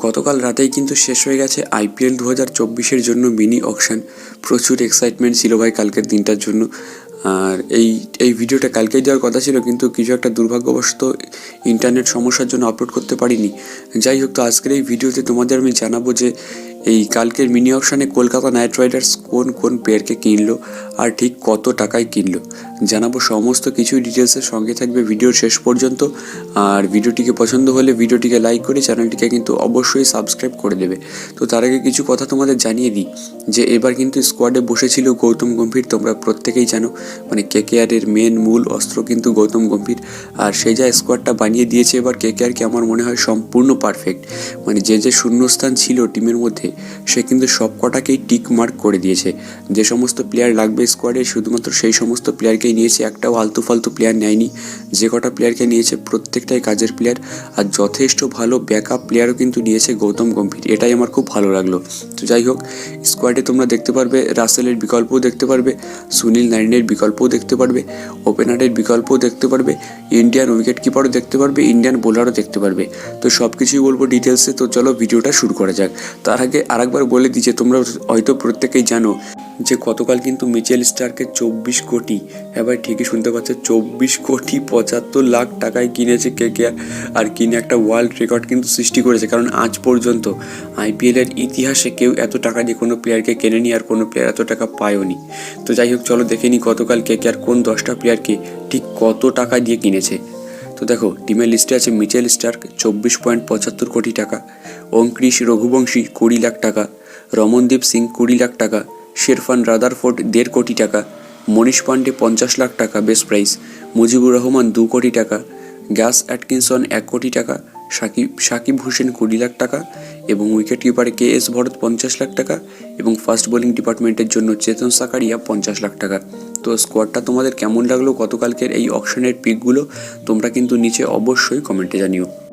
গতকাল রাতেই কিন্তু শেষ হয়ে গেছে আইপিএল 2024-এর জন্য মিনি অকশন। প্রচুর এক্সাইটমেন্ট ছিল ভাই কালকের দিনটার জন্য। আর এই ভিডিওটা কালকেই দেওয়ার কথা ছিল, কিন্তু কিছু একটা দুর্ভাগ্যবশত ইন্টারনেট সমস্যার জন্য আপলোড করতে পারিনি। যাই হোক, তো আজকের এই ভিডিওতে তোমাদের আমি জানাবো যে এই কালকের মিনি অকশনে কলকাতা নাইট রাইডার্স কোন কোন প্লেয়ারকে কিনলো আর ঠিক কত টাকায় কিনলো, জানাবো সমস্ত কিছুই ডিটেলসের সঙ্গে থাকবে ভিডিওর শেষ পর্যন্ত। আর ভিডিওটিকে পছন্দ হলে ভিডিওটিকে লাইক করে চ্যানেলটিকে কিন্তু অবশ্যই সাবস্ক্রাইব করে দেবে। তো তার আগে কিছু কথা তোমাদের জানিয়ে দিই যে এবার কিন্তু স্কোয়াডে বসেছিল গৌতম গম্ভীর। তোমরা প্রত্যেকেই জানো, মানে কেকেআরের মূল অস্ত্র কিন্তু গৌতম গম্ভীর। আর সেই যা স্কোয়াডটা বানিয়ে দিয়েছে এবার কেকেআরকে আমার মনে হয় সম্পূর্ণ পারফেক্ট। মানে যে শূন্যস্থান ছিল টিমের মধ্যে সে কিন্তু সব কটাকেই টিক মার্ক করে দিয়েছে। যে সমস্ত প্লেয়ার লাগবে স্কোয়াডে শুধুমাত্র সেই সমস্ত প্লেয়ারকেই নিয়েছে, একটাও আলতু ফালতু প্লেয়ার নেয়নি। যে কটা প্লেয়ারকে নিয়েছে প্রত্যেকটাই কাজের প্লেয়ার, আর যথেষ্ট ভালো ব্যাকআপ প্লেয়ারও কিন্তু নিয়েছে গৌতম গম্ভীর। এটাই আমার খুব ভালো লাগলো। তো যাই হোক, স্কোয়াডে তোমরা দেখতে পারবে রাসেলের বিকল্পও দেখতে পারবে, সুনীল নারিনের বিকল্পও দেখতে পারবে, ওপেনারের বিকল্পও দেখতে পারবে, ইন্ডিয়ান উইকেট কিপারও দেখতে পারবে, ইন্ডিয়ান বোলারও দেখতে পারবে। তো সব কিছুই বলবো ডিটেলসে। তো চলো ভিডিওটা শুরু করা যাক। তার আগে আরেকবার বলে দিই যে তোমরা হয়তো প্রত্যেকেই জানো যে গতকাল কিন্তু মিচেল স্টার্ককে 24 কোটি, এবার ঠিকই শুনতে পাচ্ছে, 24,75,00,000 টাকায় কিনেছে কেকেআর। আর কিনে একটা ওয়ার্ল্ড রেকর্ড কিন্তু সৃষ্টি করেছে, কারণ আজ পর্যন্ত আইপিএলের ইতিহাসে কেউ এত টাকা দিয়ে কোনো প্লেয়ারকে কেনেনি আর কোনো প্লেয়ার এত টাকা পায়ওনি। তো যাই হোক, চলো দেখে নিই গতকাল কেকেআর কোন 10টা প্লেয়ারকে ঠিক কত টাকা দিয়ে কিনেছে। তো দেখো, টিমের লিস্টে আছে মিচেল স্টার্ক 24.75 কোটি টাকা, অঙ্কৃশ রঘুবংশী 20 লাখ টাকা, রমনদীপ সিং 20 লাখ টাকা, শেরফান রাদারফোর্ড 1.5 কোটি টাকা, মনীষ পান্ডে 50 লাখ টাকা বেস্ট প্রাইস, মুজিবুর রহমান 2 কোটি টাকা, গ্যাস অ্যাটকিনসন 1 কোটি টাকা, সাকিব হোসেন 20 লাখ টাকা এবং উইকেট কিপারে KS ভরত 50 লাখ টাকা এবং ফাস্ট বোলিং ডিপার্টমেন্টের জন্য চেতন সাকারিয়া 50 লাখ টাকা। তো স্কোয়াডটা তোমাদের কেমন লাগলো গতকালকের এই অকশনের পিকগুলো তোমরা কিন্তু নিচে অবশ্যই কমেন্টে জানিও।